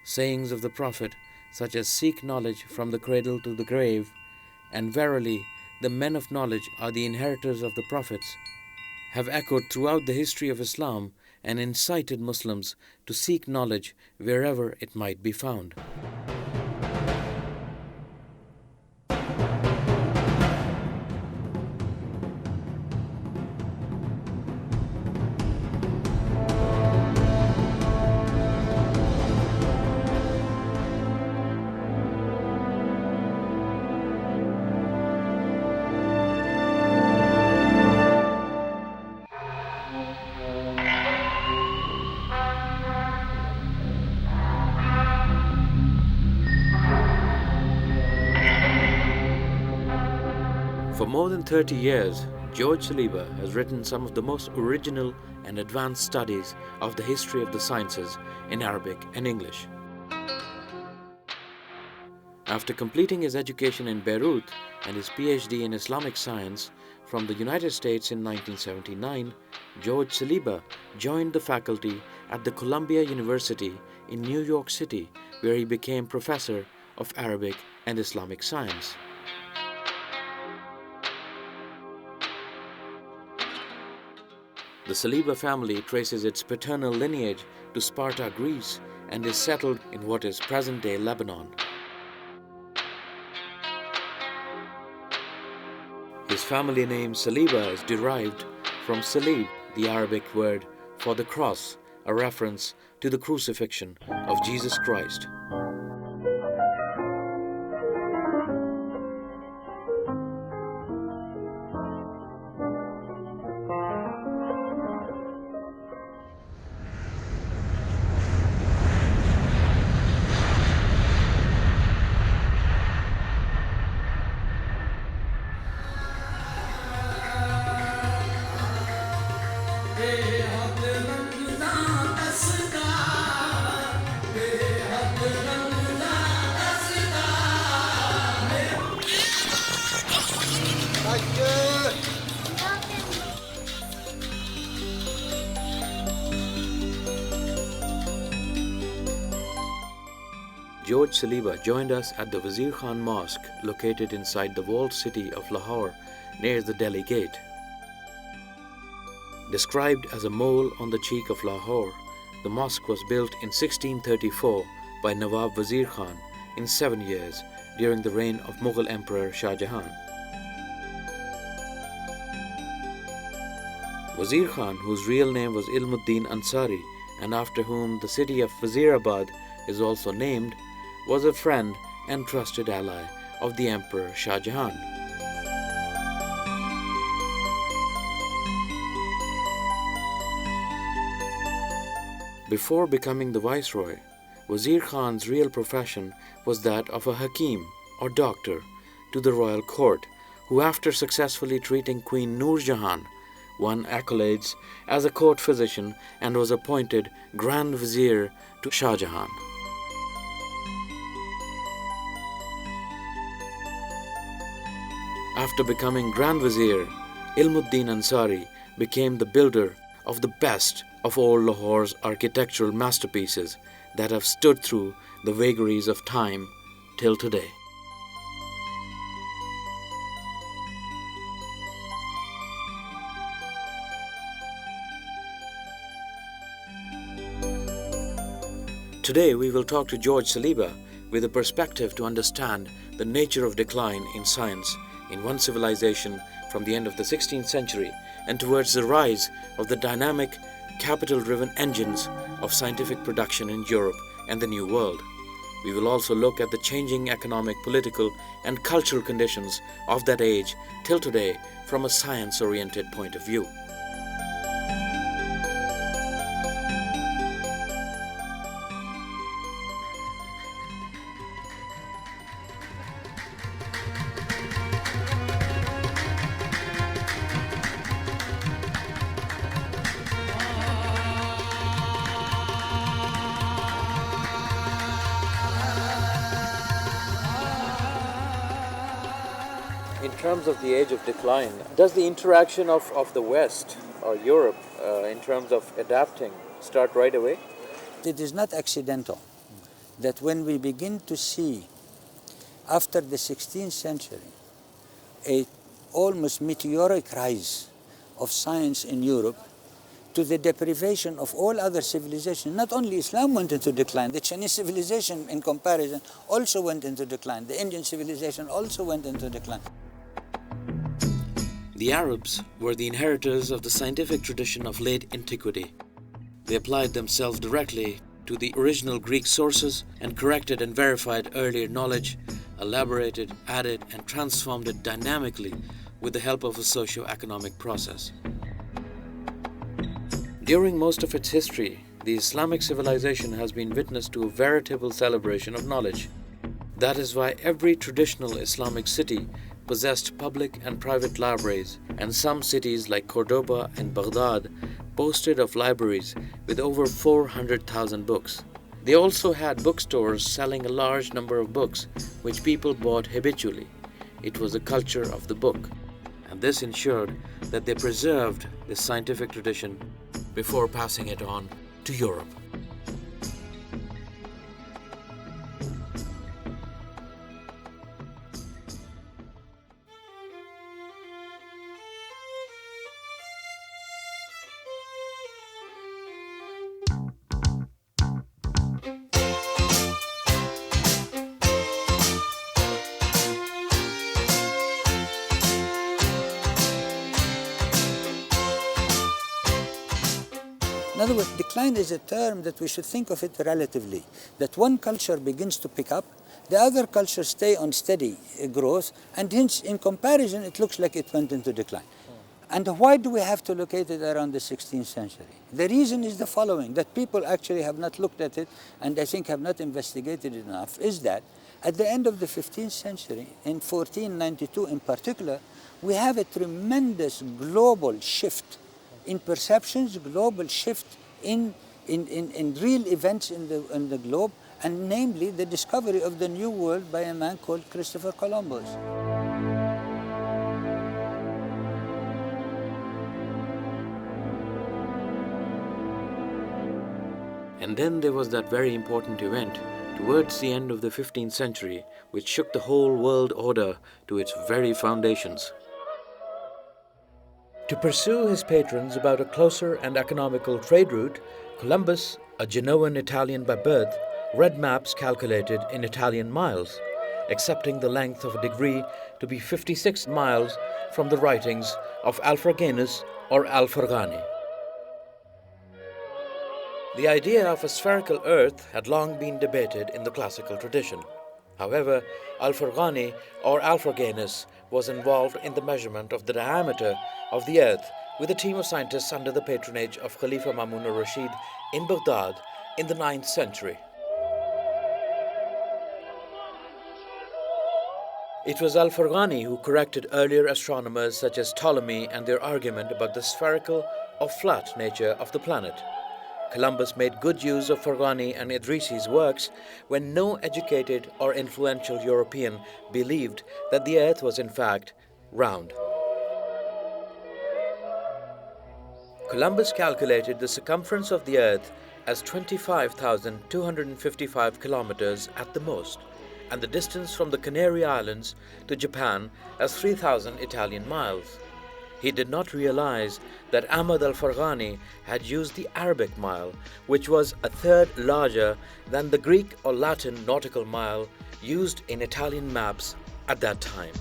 sayings of the Prophet, such as "Seek knowledge from the cradle to the grave," and "Verily, the men of knowledge are the inheritors of the prophets," have echoed throughout the history of Islam and incited Muslims to seek knowledge wherever it might be found. For more than 30 years, George Saliba has written some of the most original and advanced studies of the history of the sciences in Arabic and English. After completing his education in Beirut and his PhD in Islamic Science from the United States in 1979, George Saliba joined the faculty at the Columbia University in New York City, where he became professor of Arabic and Islamic Science. The Saliba family traces its paternal lineage to Sparta, Greece, and is settled in what is present-day Lebanon. His family name Saliba is derived from Salib, the Arabic word for the cross, a reference to the crucifixion of Jesus Christ. George Saliba joined us at the Wazir Khan Mosque located inside the walled city of Lahore near the Delhi Gate. Described as a mole on the cheek of Lahore, the mosque was built in 1634 by Nawab Wazir Khan in 7 years during the reign of Mughal Emperor Shah Jahan. Wazir Khan, whose real name was Ilmuddin Ansari and after whom the city of Wazirabad is also named, was a friend and trusted ally of the Emperor Shah Jahan. Before becoming the viceroy, Wazir Khan's real profession was that of a hakim or doctor to the royal court, who after successfully treating Queen Noor Jahan won accolades as a court physician and was appointed Grand Vizier to Shah Jahan. After becoming Grand Vizier, Ilmuddin Ansari became the builder of the best of all Lahore's architectural masterpieces that have stood through the vagaries of time till today. Today we will talk to George Saliba with a perspective to understand the nature of decline in science in one civilization from the end of the 16th century and towards the rise of the dynamic, capital-driven engines of scientific production in Europe and the New World. We will also look at the changing economic, political, and cultural conditions of that age till today from a science-oriented point of view. In terms of the age of decline, does the interaction of the West or Europe in terms of adapting start right away? It is not accidental. that when we begin to see, after the 16th century, a almost meteoric rise of science in Europe to the deprivation of all other civilizations. Not only Islam went into decline, the Chinese civilization in comparison also went into decline. The Indian civilization also went into decline. The Arabs were the inheritors of the scientific tradition of late antiquity. They applied themselves directly to the original Greek sources and corrected and verified earlier knowledge, elaborated, added, and transformed it dynamically with the help of a socio-economic process. During most of its history, the Islamic civilization has been witness to a veritable celebration of knowledge. That is why every traditional Islamic city possessed public and private libraries, and some cities like Cordoba and Baghdad boasted of libraries with over 400,000 books. They also had bookstores selling a large number of books, which people bought habitually. It was a culture of the book, and this ensured that they preserved this scientific tradition before passing it on to Europe. In other words, decline is a term that we should think of it relatively, that one culture begins to pick up, the other cultures stay on steady growth, and hence, in comparison, it looks like it went into decline. And why do we have to locate it around the 16th century? The reason is the following, that people actually have not looked at it, and I think have not investigated it enough, is that at the end of the 15th century, in 1492 in particular, we have a tremendous global shift in perceptions, global shift in real events in the globe, and namely the discovery of the New World by a man called Christopher Columbus. And then there was that very important event towards the end of the 15th century, which shook the whole world order to its very foundations. To pursue his patrons about a closer and economical trade route, Columbus, a Genoan Italian by birth, read maps calculated in Italian miles, accepting the length of a degree to be 56 miles from the writings of Alfraganus or Alfargani. The idea of a spherical earth had long been debated in the classical tradition. However, Alfargani or Alfraganus was involved in the measurement of the diameter of the earth with a team of scientists under the patronage of Khalifa Mamun al-Rashid in Baghdad in the 9th century. It was Alfargani who corrected earlier astronomers such as Ptolemy and their argument about the spherical or flat nature of the planet. Columbus made good use of Farghani and Idrisi's works when no educated or influential European believed that the earth was in fact round. Columbus calculated the circumference of the earth as 25,255 kilometers at the most, and the distance from the Canary Islands to Japan as 3,000 Italian miles. He did not realize that Ahmad al-Farghani had used the Arabic mile, which was a third larger than the Greek or Latin nautical mile used in Italian maps at that time.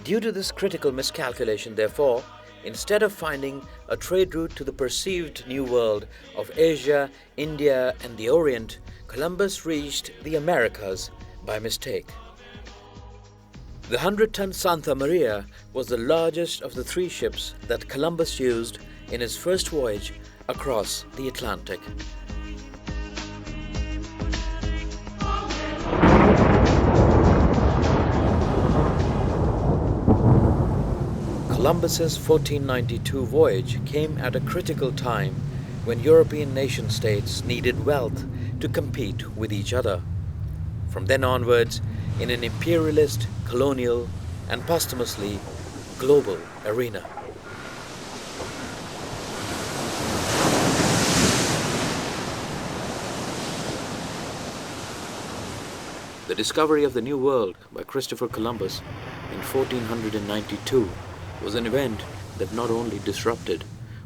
Due to this critical miscalculation, therefore, instead of finding a trade route to the perceived New World of Asia, India, and the Orient, Columbus reached the Americas by mistake. The 100-ton Santa Maria was the largest of the 3 ships that Columbus used in his first voyage across the Atlantic. Columbus's 1492 voyage came at a critical time when European nation-states needed wealth to compete with each other. From then onwards, in an imperialist, colonial, and posthumously global arena. The discovery of the New World by Christopher Columbus in 1492 was an event that not only disrupted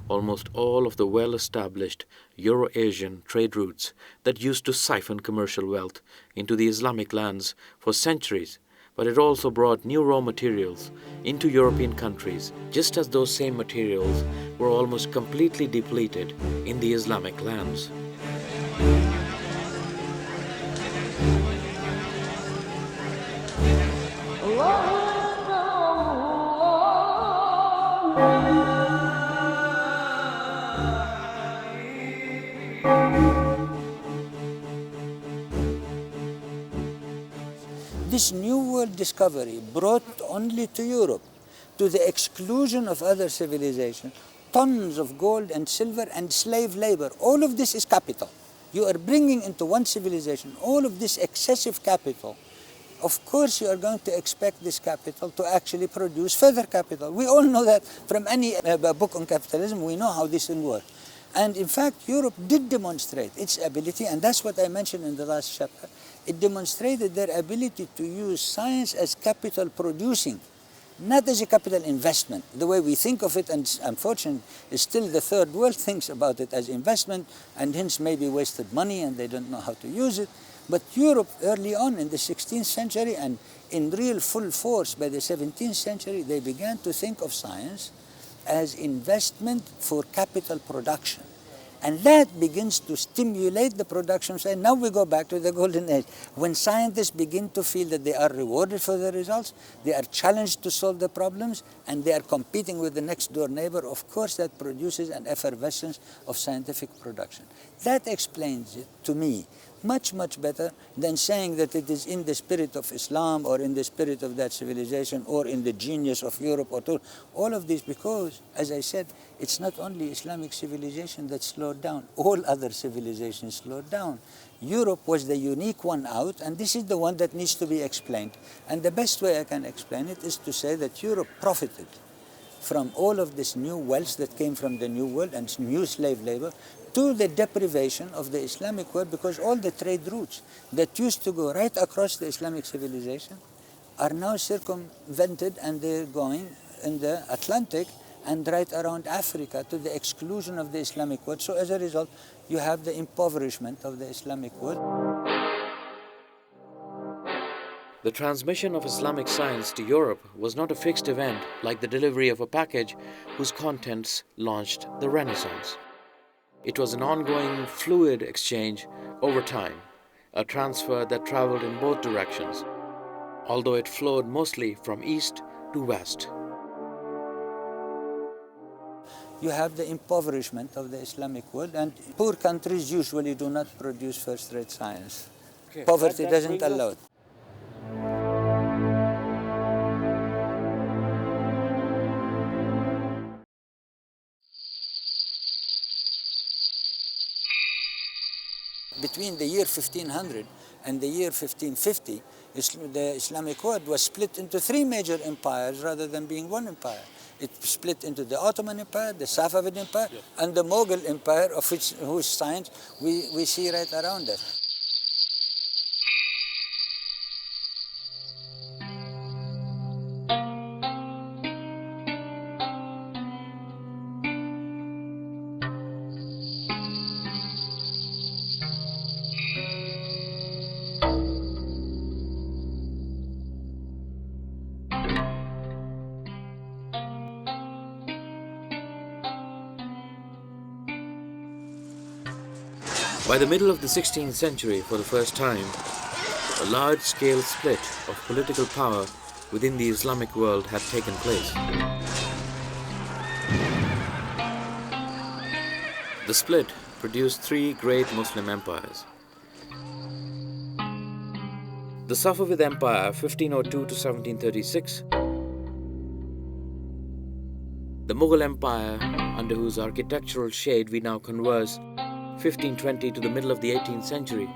almost all of the well-established Euro-Asian trade routes that used to siphon commercial wealth into the Islamic lands for centuries, but it also brought new raw materials into European countries, just as those same materials were almost completely depleted in the Islamic lands. This New World discovery brought only to Europe, to the exclusion of other civilizations, tons of gold and silver and slave labor. All of this is capital. You are bringing into one civilization all of this excessive capital. Of course, you are going to expect this capital to actually produce further capital. We all know that from any book on capitalism, we know how this will work. And in fact, Europe did demonstrate its ability, and that's what I mentioned in the last chapter. It demonstrated their ability to use science as capital producing, not as a capital investment. The way we think of it, and unfortunately, is still the third world thinks about it as investment, and hence maybe wasted money and they don't know how to use it. But Europe early on in the 16th century and in real full force by the 17th century, they began to think of science as investment for capital production. And that begins to stimulate the production side. Now we go back to the golden age. When scientists begin to feel that they are rewarded for the results, they are challenged to solve the problems, and they are competing with the next door neighbor, of course that produces an effervescence of scientific production. That explains it to me much, much better than saying that it is in the spirit of Islam or in the spirit of that civilization or in the genius of Europe or all of this, because, as I said, it's not only Islamic civilization that slowed down. All other civilizations slowed down. Europe was the unique one out, and this is the one that needs to be explained. And the best way I can explain it is to say that Europe profited from all of this new wealth that came from the New World and new slave labor to the deprivation of the Islamic world, because all the trade routes that used to go right across the Islamic civilization are now circumvented, and they're going in the Atlantic and right around Africa to the exclusion of the Islamic world. So as a result, you have the impoverishment of the Islamic world. The transmission of Islamic science to Europe was not a fixed event like the delivery of a package whose contents launched the Renaissance. It was an ongoing, fluid exchange over time, a transfer that traveled in both directions, although it flowed mostly from east to west. You have the impoverishment of the Islamic world, and poor countries usually do not produce first-rate science. Okay. Poverty doesn't allow it. Between the year 1500 and the year 1550, the Islamic world was split into three major empires rather than being one empire. It split into the Ottoman Empire, the Safavid Empire, and the Mughal Empire, of whose science we see right around us. By the middle of the 16th century, for the first time, a large-scale split of political power within the Islamic world had taken place. The split produced three great Muslim empires. The Safavid Empire, 1502 to 1736, the Mughal Empire, under whose architectural shade we now converse, 1520 to the middle of the 18th century,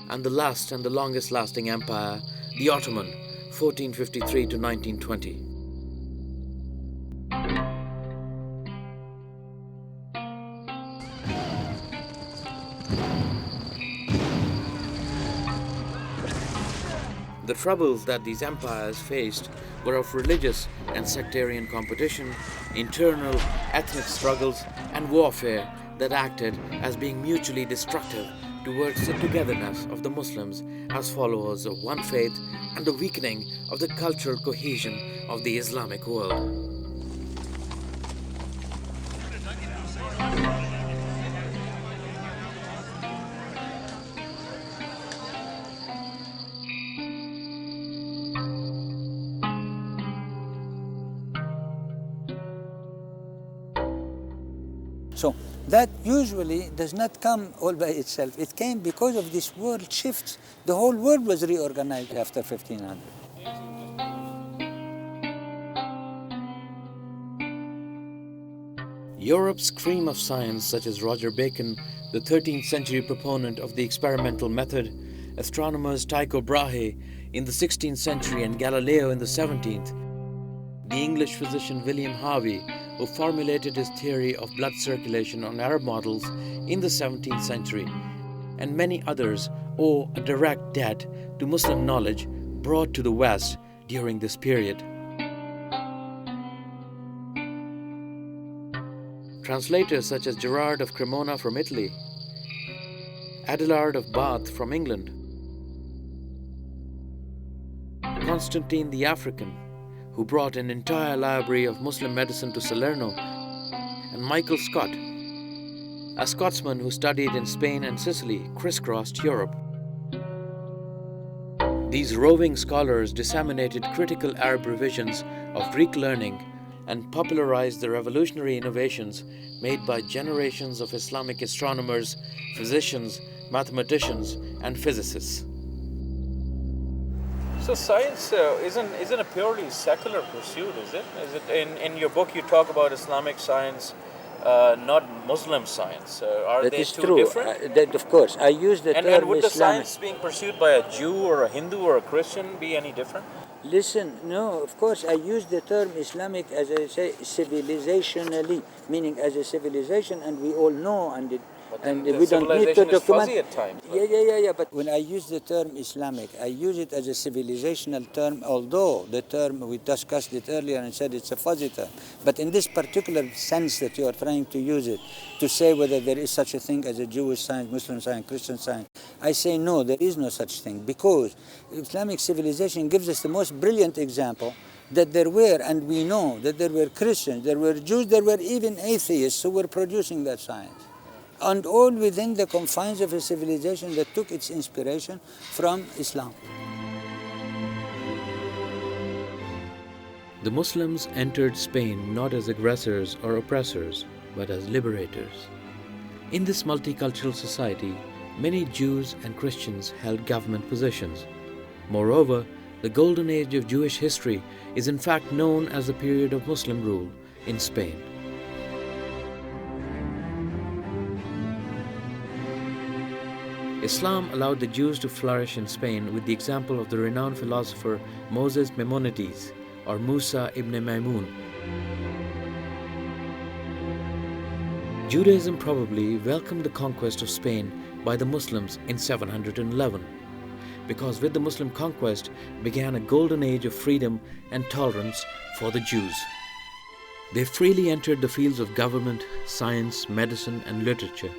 and the last and the longest lasting empire, the Ottoman, 1453 to 1920. The troubles that these empires faced were of religious and sectarian competition, internal ethnic struggles, and warfare that acted as being mutually destructive towards the togetherness of the Muslims as followers of one faith and the weakening of the cultural cohesion of the Islamic world. So that usually does not come all by itself. It came because of this world shifts. The whole world was reorganized after 1500. Europe's cream of science, such as Roger Bacon, the 13th century proponent of the experimental method, astronomers Tycho Brahe in the 16th century and Galileo in the 17th, the English physician William Harvey, who formulated his theory of blood circulation on Arab models in the 17th century, and many others owe a direct debt to Muslim knowledge brought to the West during this period. Translators such as Gerard of Cremona from Italy, Adelard of Bath from England, Constantine the African, who brought an entire library of Muslim medicine to Salerno, and Michael Scott, a Scotsman who studied in Spain and Sicily, crisscrossed Europe. These roving scholars disseminated critical Arab revisions of Greek learning and popularized the revolutionary innovations made by generations of Islamic astronomers, physicians, mathematicians, and physicists. So science isn't a purely secular pursuit, is it? Is it in your book you talk about Islamic science, not Muslim science? Are That they is two true. different? That, of course, I use the term And would the Islamic. science being pursued by a Jew or a Hindu or a Christian be any different? Listen, no, of course, I use the term Islamic, as I say, civilizationally, meaning as a civilization, and we all know, and we don't need to civilization is document. fuzzy at times. Yeah. But when I use the term Islamic, I use it as a civilizational term, although the term, we discussed it earlier and said it's a fuzzy term. But in this particular sense that you are trying to use it, to say whether there is such a thing as a Jewish science, Muslim science, Christian science, I say no, there is no such thing, because Islamic civilization gives us the most brilliant example that there were, and we know that there were Christians, there were Jews, there were even atheists who were producing that science. And all within the confines of a civilization that took its inspiration from Islam. The Muslims entered Spain not as aggressors or oppressors, but as liberators. In this multicultural society, many Jews and Christians held government positions. Moreover, the golden age of Jewish history is in fact known as the period of Muslim rule in Spain. Islam allowed the Jews to flourish in Spain with the example of the renowned philosopher Moses Maimonides, or Musa ibn Maimun. Judaism probably welcomed the conquest of Spain by the Muslims in 711, because with the Muslim conquest began a golden age of freedom and tolerance for the Jews. They freely entered the fields of government, science, medicine, and literature.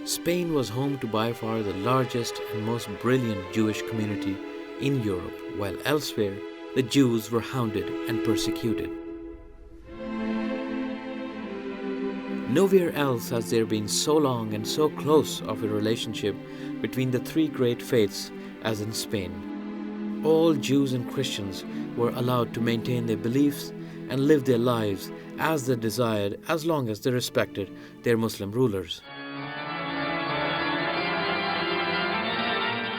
Spain was home to by far the largest and most brilliant Jewish community in Europe, while elsewhere the Jews were hounded and persecuted. Nowhere else has there been so long and so close of a relationship between the three great faiths as in Spain. All Jews and Christians were allowed to maintain their beliefs and live their lives as they desired, as long as they respected their Muslim rulers.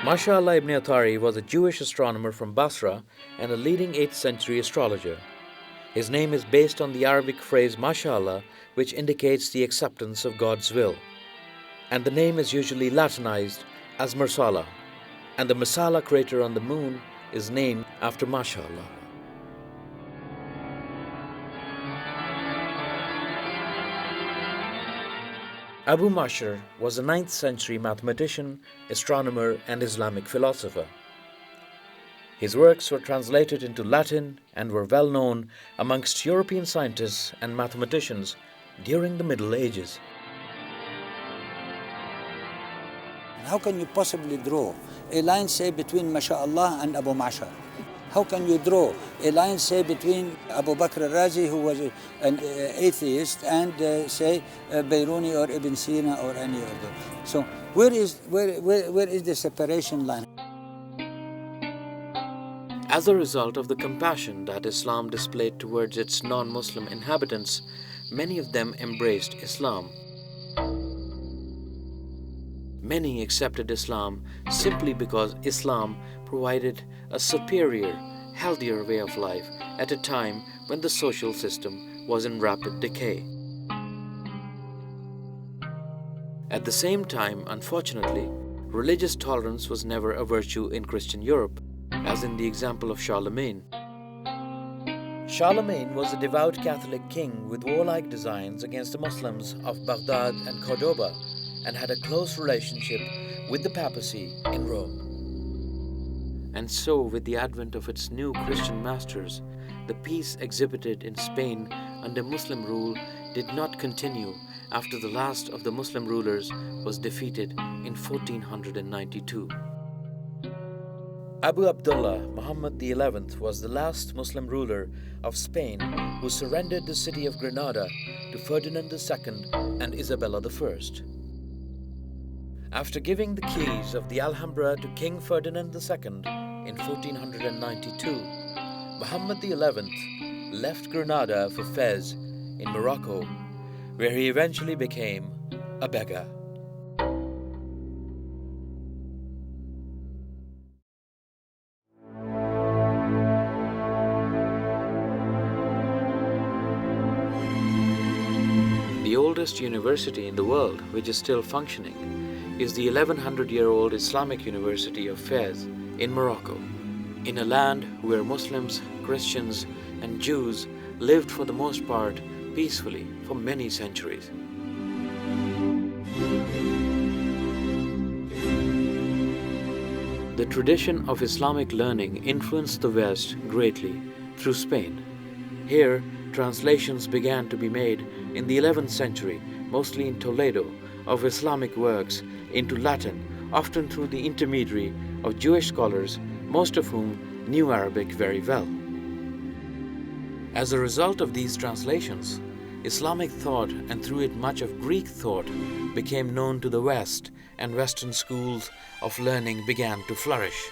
Mashallah ibn Atari was a Jewish astronomer from Basra and a leading 8th century astrologer. His name is based on the Arabic phrase Mashallah, which indicates the acceptance of God's will. And the name is usually Latinized as Marsala, and the Masala crater on the moon is named after Mashallah. Abu Mashar was a 9th century mathematician, astronomer, and Islamic philosopher. His works were translated into Latin and were well known amongst European scientists and mathematicians during the Middle Ages. How can you possibly draw a line, say, between MashaAllah and Abu Mashar? How can you draw a line, say, between Abu Bakr al-Razi, who was an atheist, and say Bayruni or Ibn Sina or any of them? So where is the separation line? As a result of the compassion that Islam displayed towards its non-Muslim inhabitants, many of them embraced Islam. Many accepted Islam simply because Islam provided a superior, healthier way of life at a time when the social system was in rapid decay. At the same time, unfortunately, religious tolerance was never a virtue in Christian Europe, as in the example of Charlemagne. Charlemagne was a devout Catholic king with warlike designs against the Muslims of Baghdad and Cordoba, and had a close relationship with the papacy in Rome. And so, with the advent of its new Christian masters, the peace exhibited in Spain under Muslim rule did not continue after the last of the Muslim rulers was defeated in 1492. Abu Abdullah Muhammad XI was the last Muslim ruler of Spain who surrendered the city of Granada to Ferdinand II and Isabella I. After giving the keys of the Alhambra to King Ferdinand II in 1492, Muhammad XI left Granada for Fez in Morocco, where he eventually became a beggar. The oldest university in the world, which is still functioning, is the 1100-year-old Islamic University of Fez in Morocco, in a land where Muslims, Christians, and Jews lived for the most part peacefully for many centuries. The tradition of Islamic learning influenced the West greatly through Spain. Here, translations began to be made in the 11th century, mostly in Toledo, of Islamic works into Latin, often through the intermediary of Jewish scholars, most of whom knew Arabic very well. As a result of these translations, Islamic thought, and through it much of Greek thought, became known to the West, and Western schools of learning began to flourish.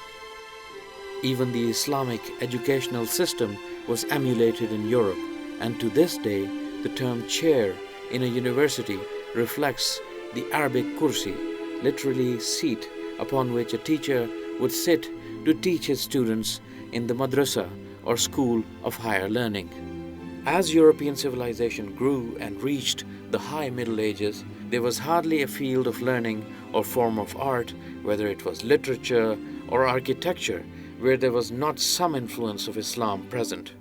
Even the Islamic educational system was emulated in Europe, and to this day, the term chair in a university reflects the Arabic kursi, literally seat, upon which a teacher would sit to teach his students in the madrasa or school of higher learning. As European civilization grew and reached the high Middle Ages, there was hardly a field of learning or form of art, whether it was literature or architecture, where there was not some influence of Islam present.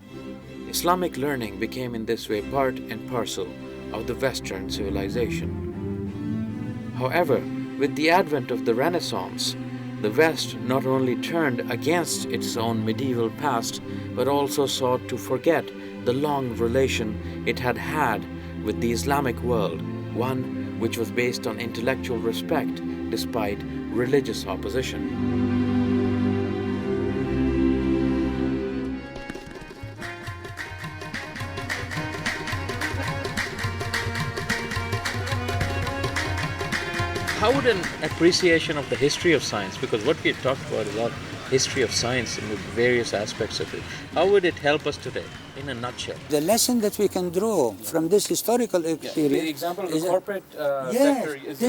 Islamic learning became in this way part and parcel of the Western civilization. However, with the advent of the Renaissance, the West not only turned against its own medieval past, but also sought to forget the long relation it had had with the Islamic world, one which was based on intellectual respect despite religious opposition. How would an appreciation of the history of science, because what we talked about is all history of science and the various aspects of it, how would it help us today, in a nutshell? The lesson that we can draw from this historical experience. The example of the corporate sector is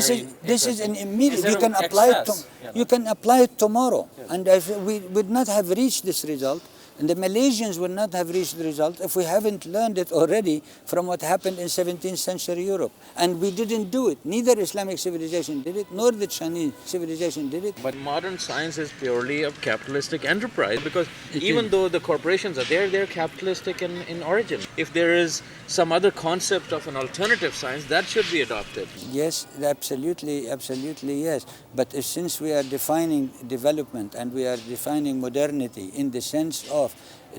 this is an immediate. You can apply it. You can apply it tomorrow, and if we would not have reached this result. And the Malaysians would not have reached the result if we haven't learned it already from what happened in 17th century Europe. And we didn't do it. Neither Islamic civilization did it, nor the Chinese civilization did it. But modern science is purely a capitalistic enterprise, because even though the corporations are there, they're capitalistic in origin. If there is some other concept of an alternative science that should be adopted. Yes, absolutely, absolutely yes. But since we are defining development and we are defining modernity in the sense of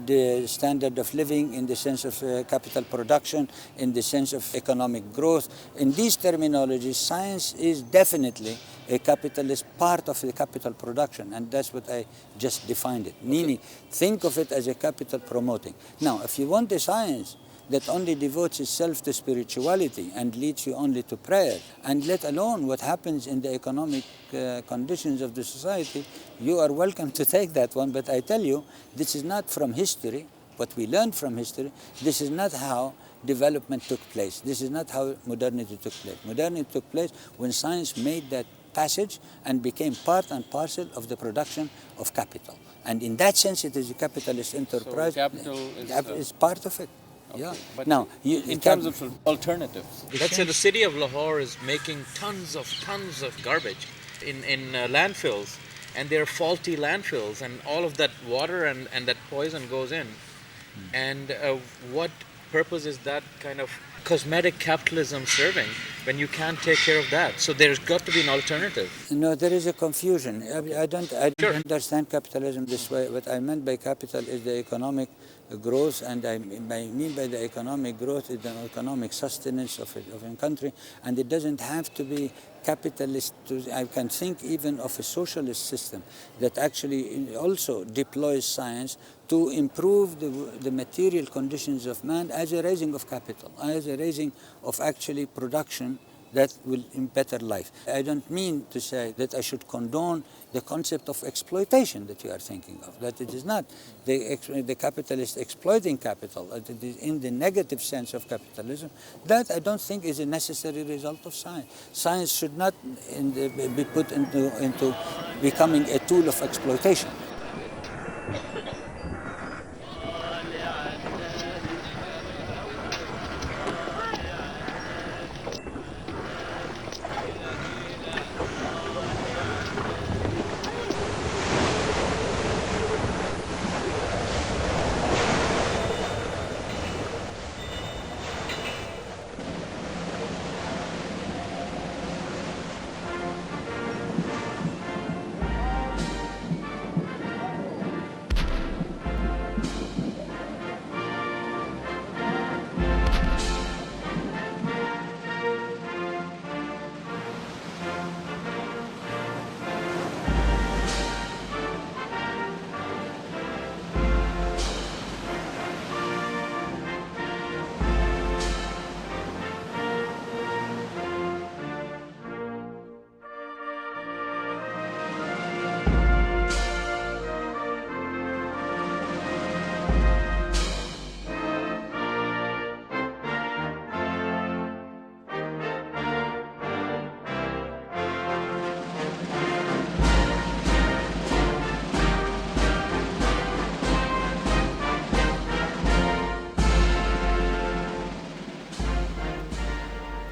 the standard of living, in the sense of capital production, in the sense of economic growth, in these terminologies, science is definitely a capitalist part of the capital production, and that's what I just defined it. Meaning, think of it as a capital promoting. Now, if you want a science that only devotes itself to spirituality and leads you only to prayer, and let alone what happens in the economic conditions of the society, you are welcome to take that one. But I tell you, this is not from history, what we learned from history. This is not how development took place. This is not how modernity took place. Modernity took place when science made that passage and became part and parcel of the production of capital. And in that sense, it is a capitalist enterprise. So capital is part of it. Okay. Yeah. But now, in terms of alternatives, let's say the city of Lahore is making tons of garbage in landfills, and they're faulty landfills, and all of that water and that poison goes in. And what purpose is that kind of cosmetic capitalism serving when you can't take care of that? So there's got to be an alternative. No, there is a confusion. I don't understand capitalism this way. What I meant by capital is the economic growth, and I mean by the economic growth is the economic sustenance of a country, and it doesn't have to be capitalist. I can think even of a socialist system that actually also deploys science to improve the material conditions of man as a raising of capital, as a raising of actually production that will better life. I don't mean to say that I should condone the concept of exploitation that you are thinking of, that it is not the capitalist exploiting capital, that it is in the negative sense of capitalism. That I don't think is a necessary result of science. Science should not be put into becoming a tool of exploitation.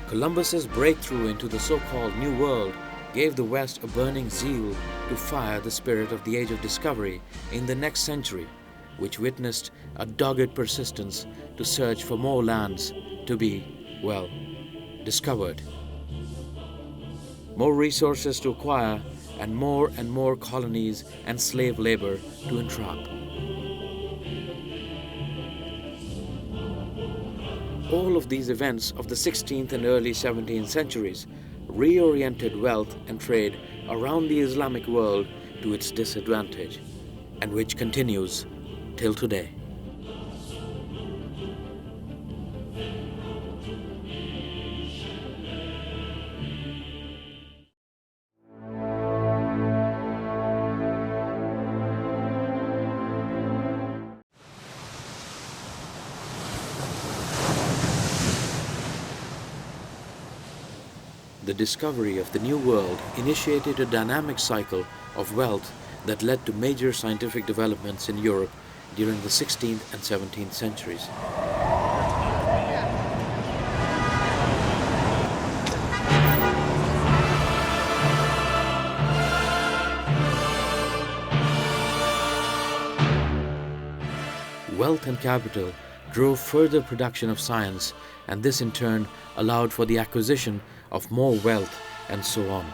Columbus's breakthrough into the so-called New World gave the West a burning zeal to fire the spirit of the Age of Discovery in the next century, which witnessed a dogged persistence to search for more lands to be, well, discovered. More resources to acquire, and more colonies and slave labor to entrap. All of these events of the 16th and early 17th centuries reoriented wealth and trade around the Islamic world to its disadvantage, and which continues till today. The discovery of the New World initiated a dynamic cycle of wealth that led to major scientific developments in Europe during the 16th and 17th centuries. Wealth and capital drove further production of science, and this in turn allowed for the acquisition of more wealth and so on.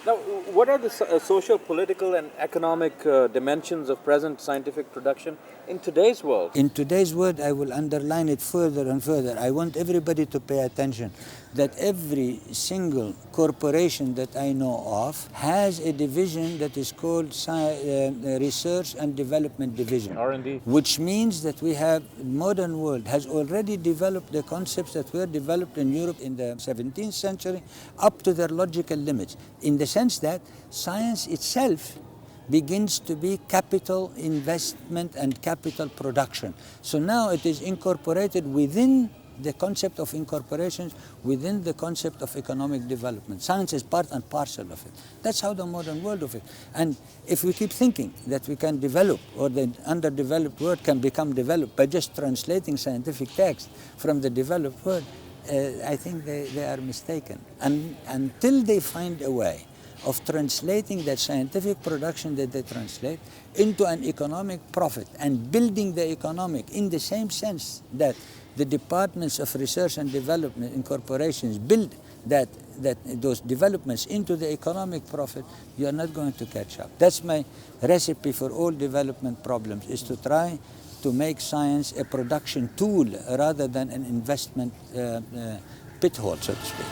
Now, what are the social, political, and economic dimensions of present scientific production in today's world? In today's world, I will underline it further and further. I want everybody to pay attention that every single corporation that I know of has a division that is called Research and Development Division. R&D. Which means that we have, modern world has already developed the concepts that were developed in Europe in the 17th century up to their logical limits, in the sense that science itself begins to be capital investment and capital production. So now it is incorporated within the concept of incorporations, within the concept of economic development. Science is part and parcel of it. That's how the modern world of it. And if we keep thinking that we can develop, or the underdeveloped world can become developed by just translating scientific text from the developed world, I think they are mistaken. And until they find a way of translating that scientific production that they translate into an economic profit and building the economic in the same sense that the departments of research and development in corporations build those developments into the economic profit, you are not going to catch up. That's my recipe for all development problems, is to try to make science a production tool rather than an investment pithole, so to speak.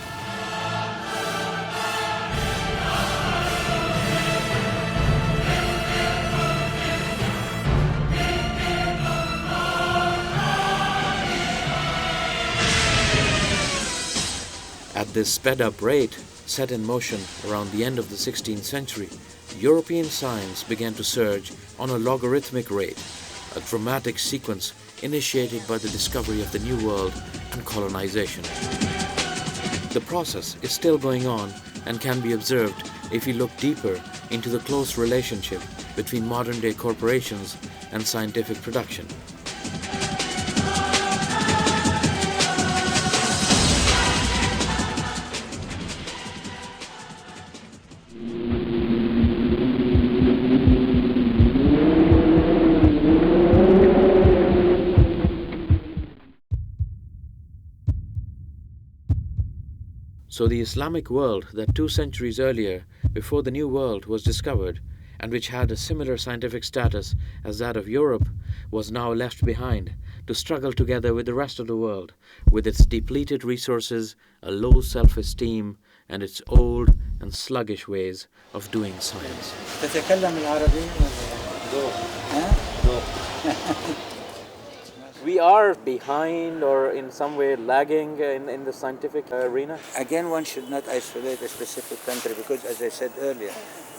At this sped-up rate, set in motion around the end of the 16th century, European science began to surge on a logarithmic rate, a dramatic sequence initiated by the discovery of the New World and colonization. The process is still going on and can be observed if we look deeper into the close relationship between modern-day corporations and scientific production. So the Islamic world that 2 centuries earlier, before the New World was discovered, and which had a similar scientific status as that of Europe, was now left behind to struggle together with the rest of the world, with its depleted resources, a low self-esteem, and its old and sluggish ways of doing science. We are behind or in some way lagging in the scientific arena? Again, one should not isolate a specific country because, as I said earlier,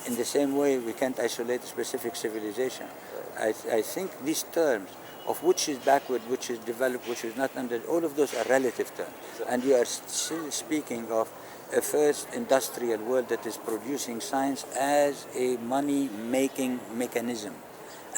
in the same way we can't isolate a specific civilization. I think these terms of which is backward, which is developed, which is not under, all of those are relative terms. And you are still speaking of a first industrial world that is producing science as a money-making mechanism,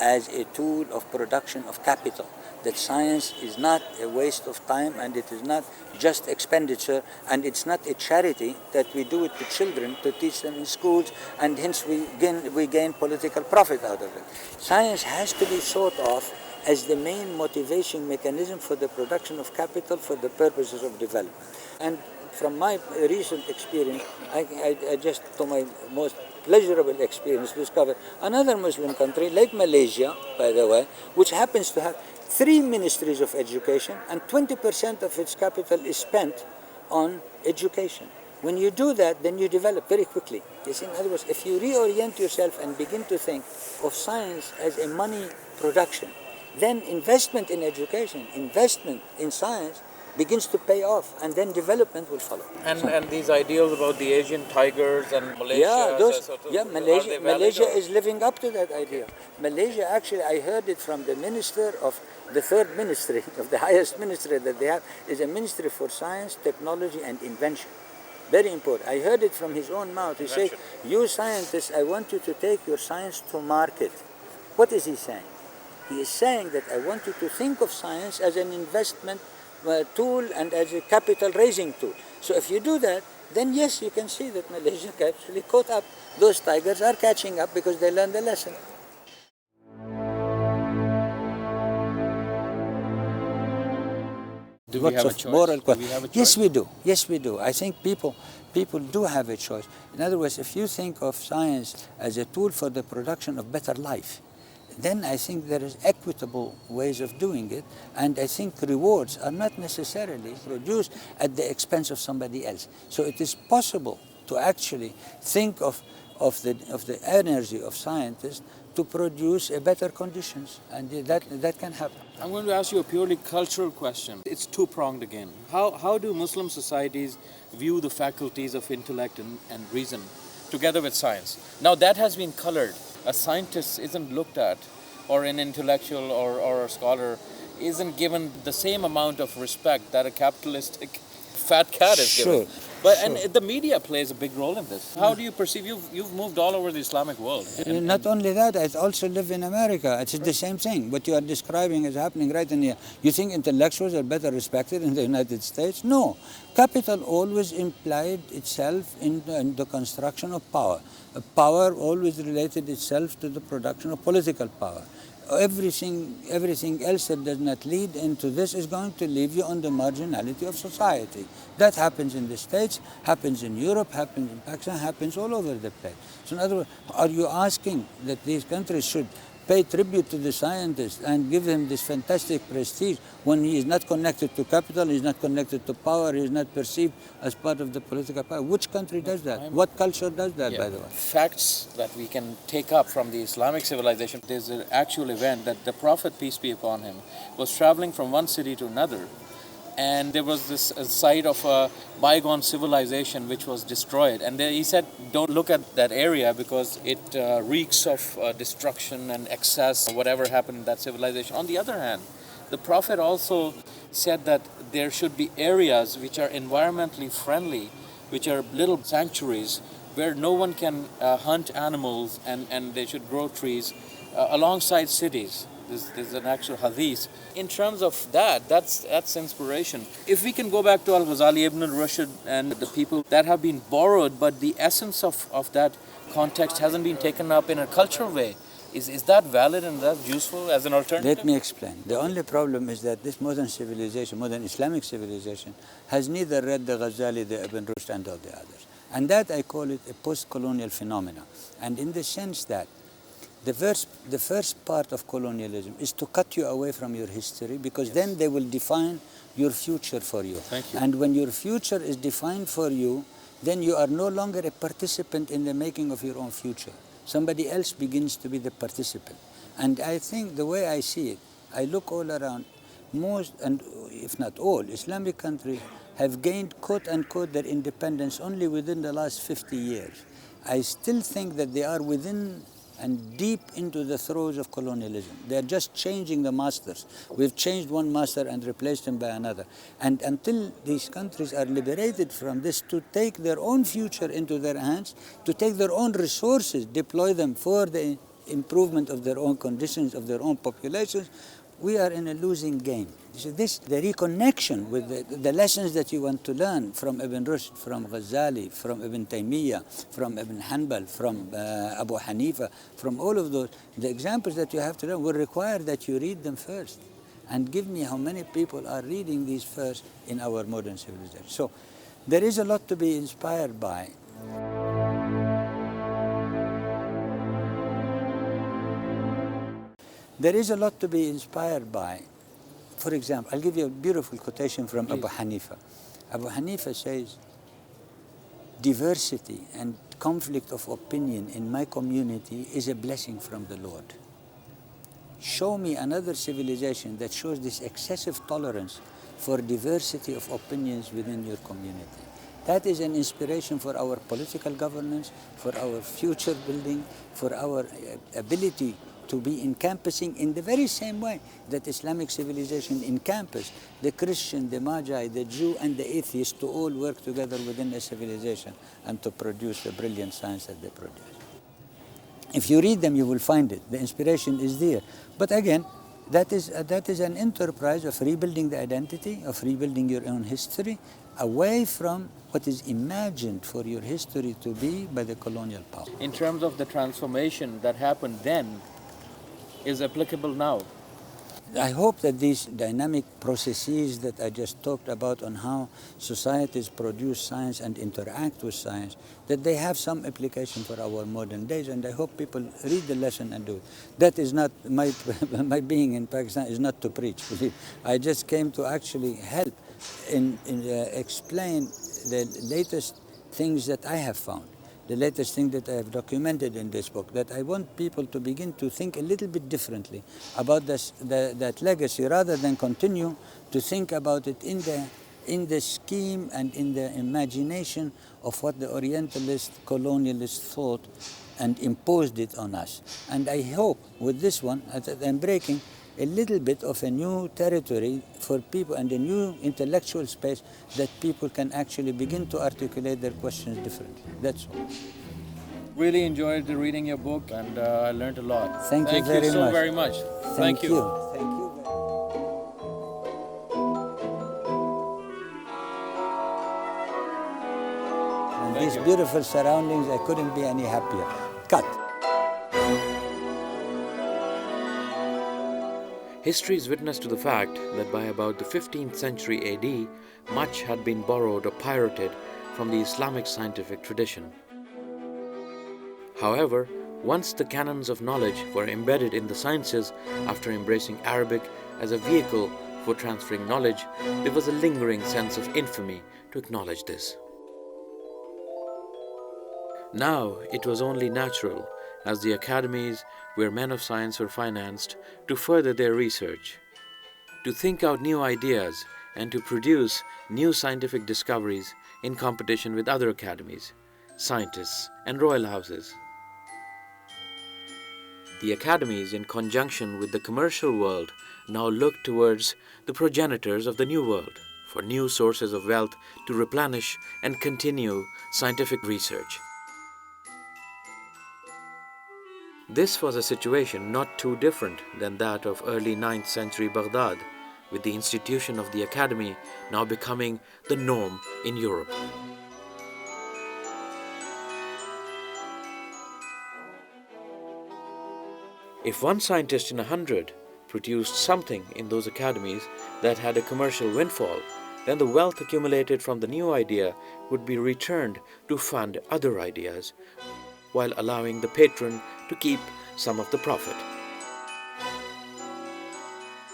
as a tool of production of capital. That science is not a waste of time, and it is not just expenditure, and it's not a charity that we do it to children to teach them in schools, and hence we gain political profit out of it. Science has to be thought of as the main motivation mechanism for the production of capital for the purposes of development. And from my recent experience, I just, to my most pleasurable experience, discovered another Muslim country like Malaysia, by the way, which happens to have 3 ministries of education, and 20% of its capital is spent on education. When you do that, then you develop very quickly. You see, in other words, if you reorient yourself and begin to think of science as a money production, then investment in education, investment in science begins to pay off, and then development will follow. And these ideals about the Asian tigers and Malaysia, Malaysia is living up to that idea. Malaysia, actually, I heard it from the minister of the third ministry, of the highest ministry that they have, is a ministry for science, technology, and invention. Very important. I heard it from his own mouth. He said, you scientists, I want you to take your science to market. What is he saying? He is saying that I want you to think of science as an investment tool and as a capital raising tool. So if you do that, then yes, you can see that Malaysia actually caught up. Those tigers are catching up because they learned the lesson. Do we lots have a of choice? moral Do we have a Yes, choice? we do. Yes, we do. I think people do have a choice. In other words, if you think of science as a tool for the production of better life, then I think there is equitable ways of doing it, and I think rewards are not necessarily produced at the expense of somebody else. So it is possible to actually think of the energy of scientists to produce a better conditions, and that can happen. I'm going to ask you a purely cultural question. It's two-pronged again. How do Muslim societies view the faculties of intellect and reason together with science? Now that has been colored. A scientist isn't looked at, or an intellectual or a scholar isn't given the same amount of respect that a capitalistic fat cat is given. But Sure. and the media plays a big role in this. How do you perceive you've moved all over the Islamic world? Not only that, I also live in America. It's the same thing. What you are describing is happening right in here. You think intellectuals are better respected in the United States? No. Capital always implied itself in the construction of power. Power always related itself to the production of political power. Everything else that does not lead into this is going to leave you on the marginality of society. That happens in the States, happens in Europe, happens in Pakistan, happens all over the place. So in other words, are you asking that these countries should pay tribute to the scientist and give him this fantastic prestige when he is not connected to capital, he is not connected to power, he is not perceived as part of the political power? Which country does that? What culture does that, by the way? Facts that we can take up from the Islamic civilization. There's an actual event that the Prophet, peace be upon him, was traveling from one city to another, and there was this site of a bygone civilization which was destroyed, and he said, don't look at that area because it reeks of destruction and excess, whatever happened in that civilization. On the other hand, the Prophet also said that there should be areas which are environmentally friendly, which are little sanctuaries where no one can hunt animals, and they should grow trees alongside cities. There's an actual hadith. In terms of that's inspiration. If we can go back to Al-Ghazali, Ibn Rushd, and the people that have been borrowed, but the essence of that context hasn't been taken up in a cultural way, is that valid and that useful as an alternative? Let me explain. The only problem is that this modern civilization, modern Islamic civilization, has neither read the Ghazali, the Ibn Rushd, and all the others. And that I call it a post-colonial phenomena. And in the sense that the first part of colonialism is to cut you away from your history, because then they will define your future for you. Thank you. And when your future is defined for you, then you are no longer a participant in the making of your own future. Somebody else begins to be the participant. And I think the way I see it, I look all around, most, and if not all, Islamic countries have gained, quote unquote, their independence only within the last 50 years. I still think that they are within and deep into the throes of colonialism. They are just changing the masters. We've changed one master and replaced him by another. And until these countries are liberated from this, to take their own future into their hands, to take their own resources, deploy them for the improvement of their own conditions, of their own populations, we are in a losing game. So the reconnection with the lessons that you want to learn from Ibn Rushd, from Ghazali, from Ibn Taymiyyah, from Ibn Hanbal, from Abu Hanifa, from all of those, the examples that you have to learn will require that you read them first. And give me how many people are reading these first in our modern civilization. So there is a lot to be inspired by. There is a lot to be inspired by. For example, I'll give you a beautiful quotation from Abu Hanifa. Abu Hanifa says, diversity and conflict of opinion in my community is a blessing from the Lord. Show me another civilization that shows this excessive tolerance for diversity of opinions within your community. That is an inspiration for our political governance, for our future building, for our ability to be encompassing in the very same way that Islamic civilization encompassed the Christian, the Magi, the Jew, and the atheist to all work together within a civilization and to produce the brilliant science that they produce. If you read them, you will find it. The inspiration is there. But again, that is an enterprise of rebuilding the identity, of rebuilding your own history, away from what is imagined for your history to be by the colonial power. In terms of the transformation that happened then, is applicable now. I hope that these dynamic processes that I just talked about on how societies produce science and interact with science, that they have some application for our modern days, and I hope people read the lesson and do it. That is not my, my being in Pakistan is not to preach. I just came to actually help in explain the latest things that I have found, the latest thing that I have documented in this book, that I want people to begin to think a little bit differently about this, that legacy, rather than continue to think about it in the scheme and in the imagination of what the Orientalist, colonialist thought and imposed it on us. And I hope with this one that I'm breaking a little bit of a new territory for people and a new intellectual space that people can actually begin to articulate their questions differently. That's all. Really enjoyed reading your book, and I learned a lot. Thank you very so much. very much. Thank you. Thank you. And these beautiful surroundings, I couldn't be any happier. Cut. History is witness to the fact that by about the 15th century AD, much had been borrowed or pirated from the Islamic scientific tradition. However, once the canons of knowledge were embedded in the sciences after embracing Arabic as a vehicle for transferring knowledge, there was a lingering sense of infamy to acknowledge this. Now it was only natural, as the academies where men of science were financed, to further their research, to think out new ideas and to produce new scientific discoveries in competition with other academies, scientists and royal houses. The academies, in conjunction with the commercial world, now look towards the progenitors of the new world for new sources of wealth to replenish and continue scientific research. This was a situation not too different than that of early 9th century Baghdad, with the institution of the academy now becoming the norm in Europe. If one scientist in 100 produced something in those academies that had a commercial windfall, then the wealth accumulated from the new idea would be returned to fund other ideas, while allowing the patron to keep some of the profit.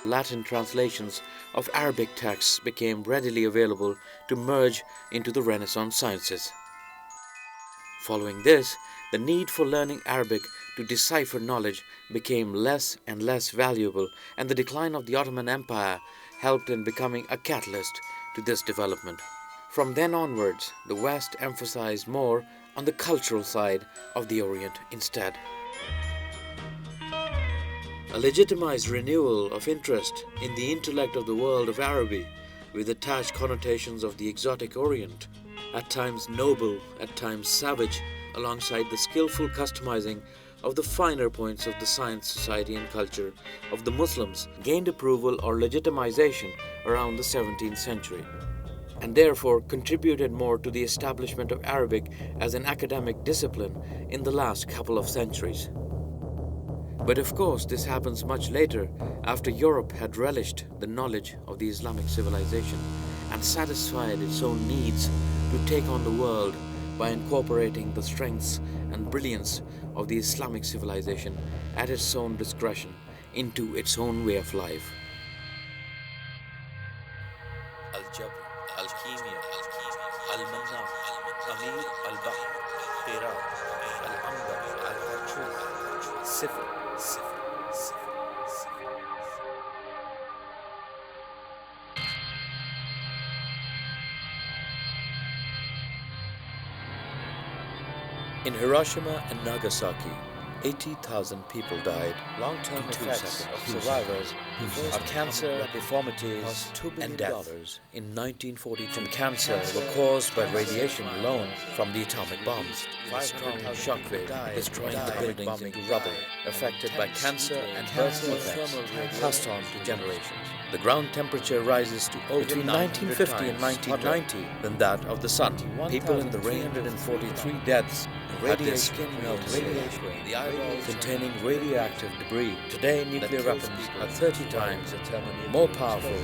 Latin translations of Arabic texts became readily available to merge into the Renaissance sciences. Following this, the need for learning Arabic to decipher knowledge became less and less valuable, and the decline of the Ottoman Empire helped in becoming a catalyst to this development. From then onwards, the West emphasized more on the cultural side of the Orient instead. A legitimized renewal of interest in the intellect of the world of Araby, with attached connotations of the exotic Orient, at times noble, at times savage, alongside the skillful customizing of the finer points of the science, society and culture of the Muslims, gained approval or legitimization around the 17th century, and therefore contributed more to the establishment of Arabic as an academic discipline in the last couple of centuries. But of course, this happens much later, after Europe had relished the knowledge of the Islamic civilization and satisfied its own needs to take on the world by incorporating the strengths and brilliance of the Islamic civilization at its own discretion into its own way of life. Al-Jabr, Al-Kimia, Al-Manna, Amir, Al-Bahr, Qirat, Al-Ambar, Al-Truth, Sifr. In Hiroshima and Nagasaki, 80,000 people died. Long-term effects of survivors are cancer, deformities, and death. In 1942, from cancer were caused by radiation alone from the atomic bombs. A strong shockwave destroying the buildings into rubble, affected by cancer and birth defects passed on to generations. the ground temperature rises to between 1950 and 1990 than that of the sun. People in the range 143 deaths had their skin melted the eyeballs containing radioactive debris. Today, nuclear weapons are 30 times more powerful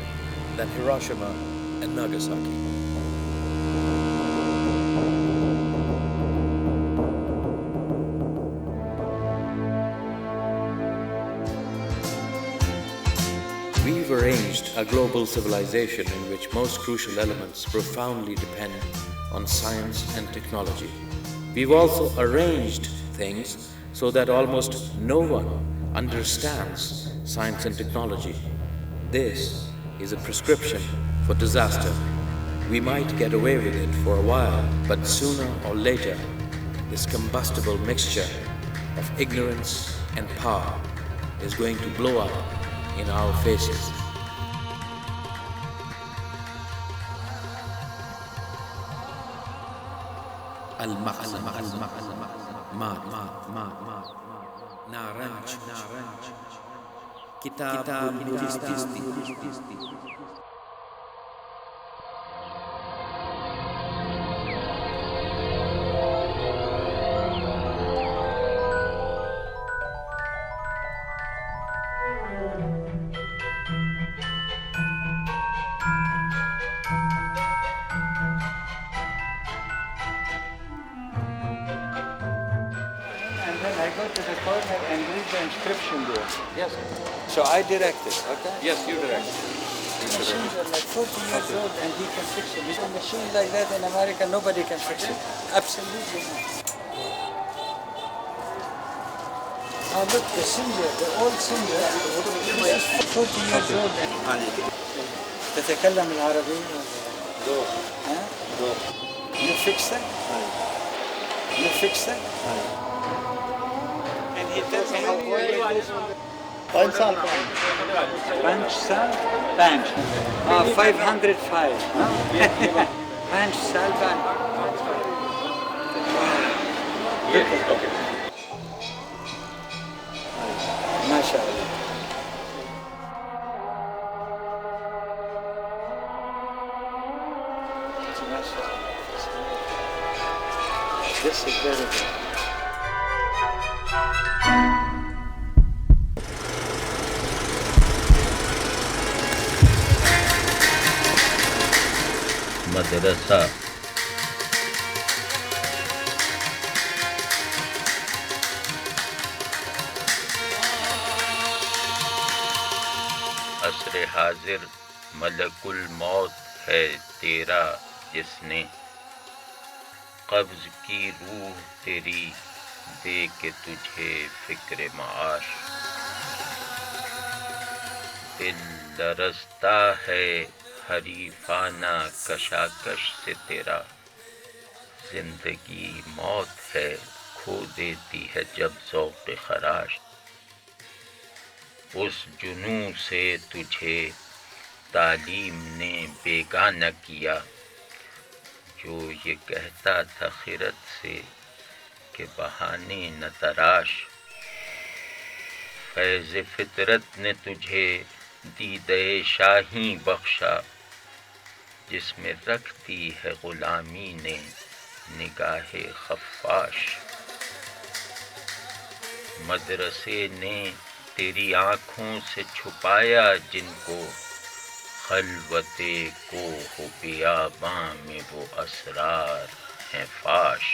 than Hiroshima and Nagasaki. We've arranged a global civilization in which most crucial elements profoundly depend on science and technology. We've also arranged things so that almost no one understands science and technology. This is a prescription for disaster. We might get away with it for a while, but sooner or later, this combustible mixture of ignorance and power is going to blow up in our faces. Al-Maqsam, Naranj, Kitab I go to the corner and read the inscription there. Yes. So I direct it, okay? Yes, you direct. Machines are like 40 years old and he can fix it. With a machine like that in America, nobody can fix it. Absolutely not. Now look, the singer, the old singer, is 40 years old. تتكلم العربية؟ ها؟ You fix that? You fix that? And he tells me how old it is. Punch sal? Punch. 505. Punch sal. Okay. MashaAllah. This is very good. मदरसा असरे हाजिर मलकुल मौत है तेरा जिसने कब्ज की रूह तेरी दे के तुझे फिक्र माश दिल लरसता है हरीफाना कशाकश से तेरा जिंदगी मौत है खो देती है जब ज़ौक़ खराश उस जुनू से तुझे तालीम ने बेगाना किया जो ये कहता था खिरत से कि बहाने न तराश फैज़ फितरत ने तुझे दीदे शाही बख्शा जिसमें रख दी है गुलामी ने निगाहे खफ़ाश मदरसे ने तेरी आँखों से छुपाया जिनको खलवते को हो बियाबां में वो असरार हैं फाश